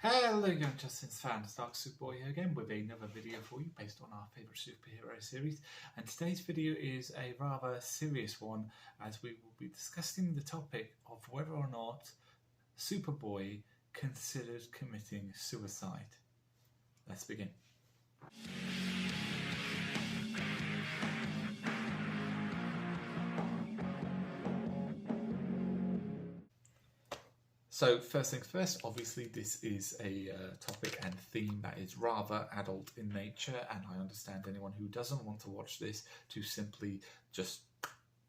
Hello young Justin's fans, Dark Superboy here again with another video for you based on our favourite superhero series, and today's video is a rather serious one as we will be discussing the topic of whether or not Superboy considered committing suicide. Let's begin. So first things first, obviously this is a topic and theme that is rather adult in nature, and I understand anyone who doesn't want to watch this to simply just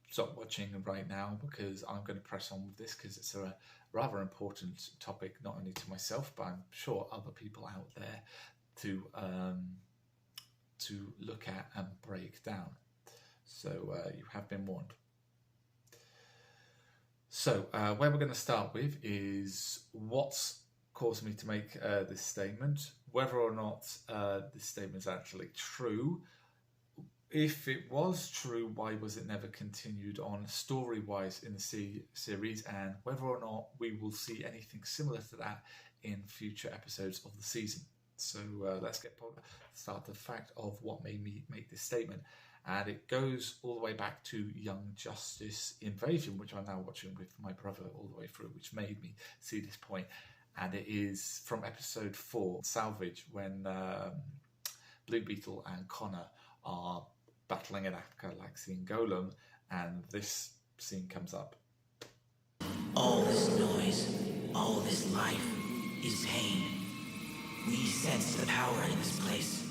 stop watching right now, because I'm going to press on with this because it's a rather important topic, not only to myself but I'm sure other people out there to look at and break down. So you have been warned. So where we're going to start with is what's caused me to make this statement, whether or not this statement is actually true. If it was true, why was it never continued on story-wise in the series, and whether or not we will see anything similar to that in future episodes of the season. So let's start the fact of what made me make this statement. And it goes all the way back to Young Justice Invasion, which I'm now watching with my brother all the way through, which made me see this point. And it is from episode 4, Salvage, when Blue Beetle and Connor are battling an Galaxian Golem, and this scene comes up. All this noise, all this life is pain. We sense the power in this place,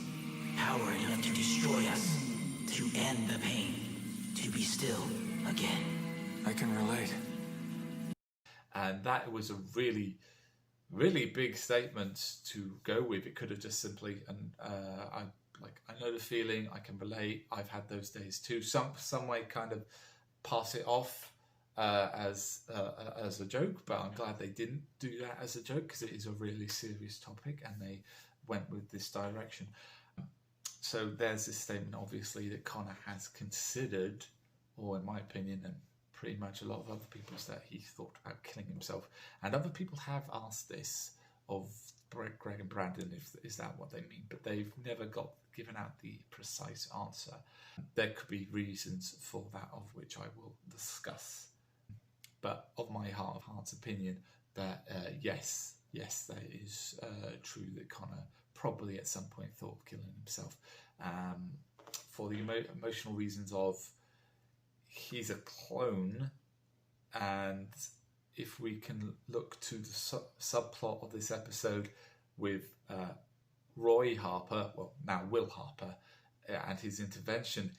power enough to destroy us. To end the pain, to be still again. I can relate. And that was a really, really big statement to go with. It could have just simply, and I know the feeling, I can relate. I've had those days too. Some way kind of pass it off as a joke, but I'm glad they didn't do that as a joke, because it is a really serious topic, and they went with this direction. So there's this statement, obviously, that Connor has considered, or in my opinion, and pretty much a lot of other people's, that he thought about killing himself. And other people have asked this of Greg and Brandon, is that what they mean? But they've never given out the precise answer. There could be reasons for that, of which I will discuss. But of my heart of hearts opinion, that yes, that is true, that Connor probably at some point thought of killing himself, for the emotional reasons of he's a clone, and if we can look to the subplot of this episode with Roy Harper, well now Will Harper, and his intervention,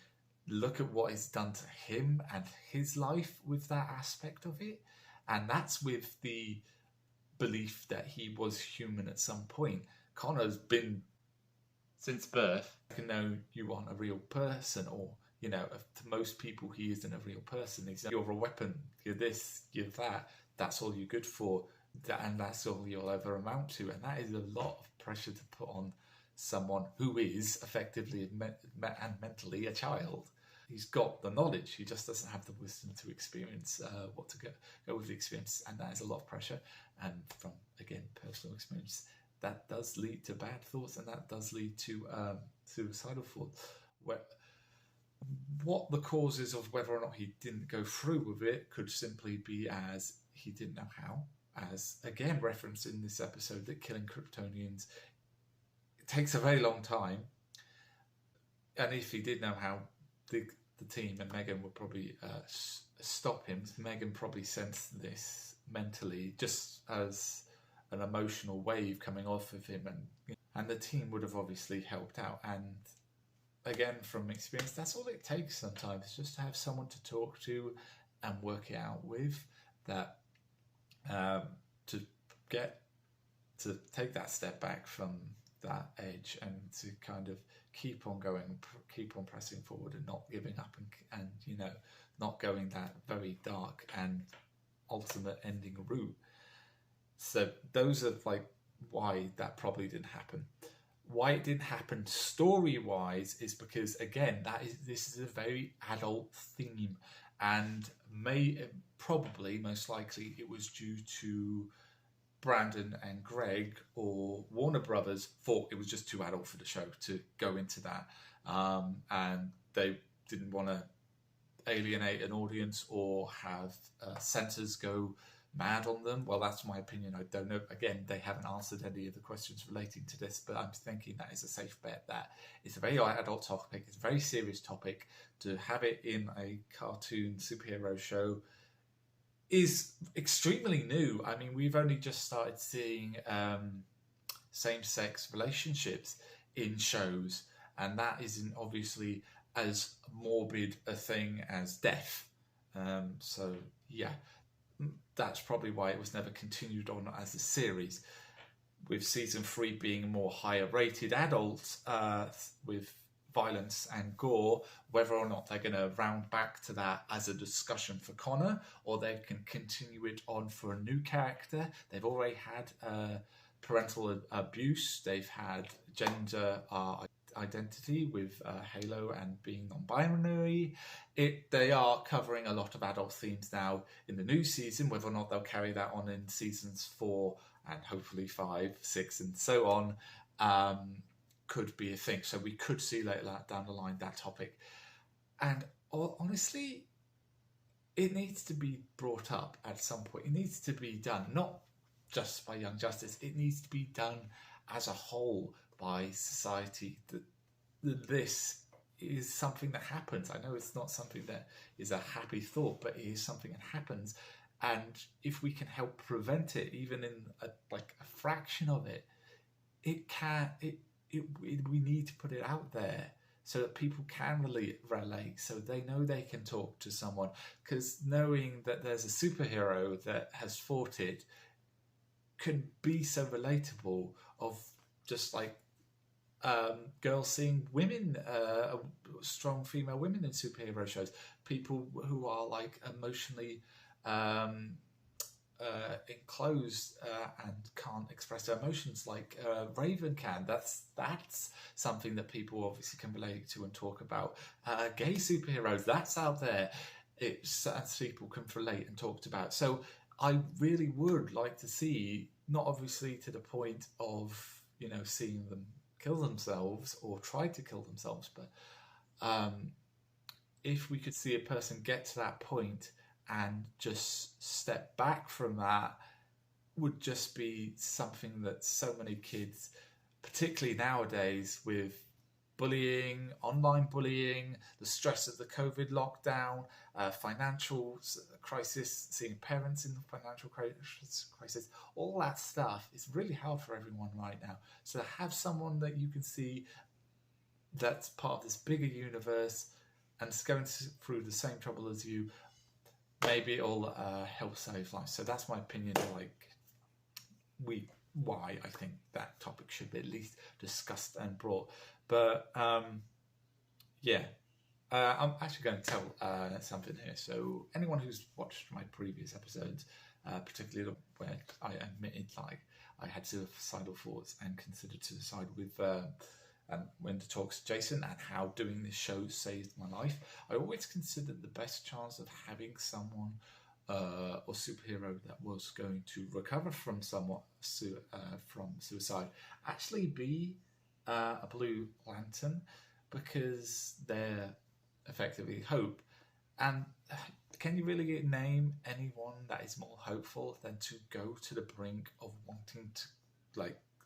look at what is done to him and his life with that aspect of it, and that's with the belief that he was human at some point. Connor's been since birth. You know, you aren't a real person, or you know, to most people he isn't a real person. You're a weapon, you're this, you're that, that's all you're good for, and that's all you'll ever amount to. And that is a lot of pressure to put on someone who is effectively and mentally a child. He's got the knowledge, he just doesn't have the wisdom to experience what to go with the experience, and that is a lot of pressure. And from, again, personal experience, that does lead to bad thoughts, and that does lead to suicidal thoughts. What the causes of whether or not he didn't go through with it could simply be as he didn't know how, as again referenced in this episode, that killing Kryptonians, it takes a very long time, and if he did know how, the team and Megan would probably stop him. Megan probably sensed this mentally, just as an emotional wave coming off of him, and the team would have obviously helped out. And again, from experience, that's all it takes sometimes, just to have someone to talk to and work it out with, that to take that step back from that edge, and to kind of keep on going, keep on pressing forward, and not giving up, and you know, not going that very dark and ultimate ending route. So those are like why that probably didn't happen. Why it didn't happen story-wise is because, again, this is a very adult theme, and probably most likely it was due to Brandon and Greg or Warner Brothers thought it was just too adult for the show to go into that, and they didn't want to alienate an audience or have censors go mad on them. Well, that's my opinion. I don't know. Again, they haven't answered any of the questions relating to this, but I'm thinking that is a safe bet. That it's a very adult topic. It's a very serious topic. To have it in a cartoon superhero show is extremely new. I mean, we've only just started seeing same-sex relationships in shows, and that isn't obviously as morbid a thing as death. So yeah, that's probably why it was never continued on as a series, with season 3 being more higher rated adult with violence and gore. Whether or not they're going to round back to that as a discussion for Connor, or they can continue it on for a new character. They've already had parental abuse, they've had gender identity with Halo and being non-binary. They are covering a lot of adult themes now in the new season. Whether or not they'll carry that on in seasons 4 and hopefully 5, 6 and so on could be a thing. So we could see later down the line that topic. And honestly, it needs to be brought up at some point. It needs to be done, not just by Young Justice. It needs to be done as a whole by society. That this is something that happens. I know it's not something that is a happy thought, but it is something that happens. And if we can help prevent it, even in a fraction of it, we need to put it out there so that people can relate, so they know they can talk to someone. Because knowing that there's a superhero that has fought it can be so relatable, of just like girls seeing women, strong female women in superhero shows, people who are like emotionally enclosed and can't express their emotions like Raven can. That's something that people obviously can relate to and talk about. Gay superheroes, that's out there. It's people can relate and talk about. So I really would like to see, not obviously to the point of seeing them kill themselves or try to kill themselves, but if we could see a person get to that point and just step back from that, would just be something that so many kids, particularly nowadays with bullying, online bullying, the stress of the COVID lockdown, financial crisis, seeing parents in the financial crisis, all that stuff is really hard for everyone right now. So to have someone that you can see that's part of this bigger universe and is going through the same trouble as you, maybe it'll help save lives. So that's my opinion, why I think that topic should be at least discussed and brought. But I'm actually going to tell something here. So anyone who's watched my previous episodes, particularly where I admitted I had suicidal thoughts and considered suicide with when to talk to Jason, and how doing this show saved my life, I always considered the best chance of having someone or superhero that was going to recover from from suicide actually be a Blue Lantern, because they're effectively hope. And can you really name anyone that is more hopeful than to go to the brink of wanting to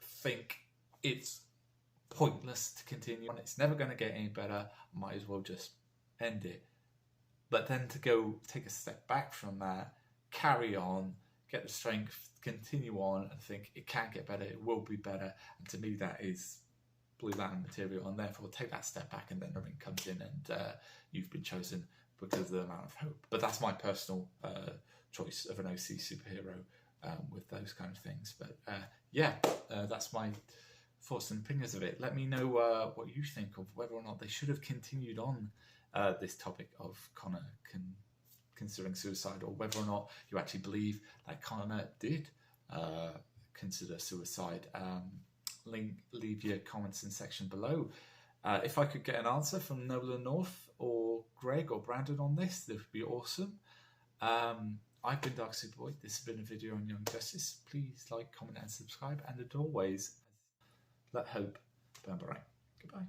think it's pointless to continue on, it's never going to get any better, might as well just end it. But then to go take a step back from that, carry on, get the strength, continue on, and think it can get better, it will be better. And to me, that is Blue Lantern material. And therefore, take that step back, and then the ring comes in, and you've been chosen because of the amount of hope. But that's my personal choice of an OC superhero with those kind of things. But that's my thoughts and opinions of it. Let me know what you think of whether or not they should have continued on this topic of Connor considering suicide, or whether or not you actually believe that Connor did consider suicide. Leave your comments in section below. If I could get an answer from Nolan North or Greg or Brandon on this, that would be awesome. I've been Dark Superboy. This has been a video on Young Justice. Please like, comment, and subscribe. And as always, let hope burn bright. Goodbye.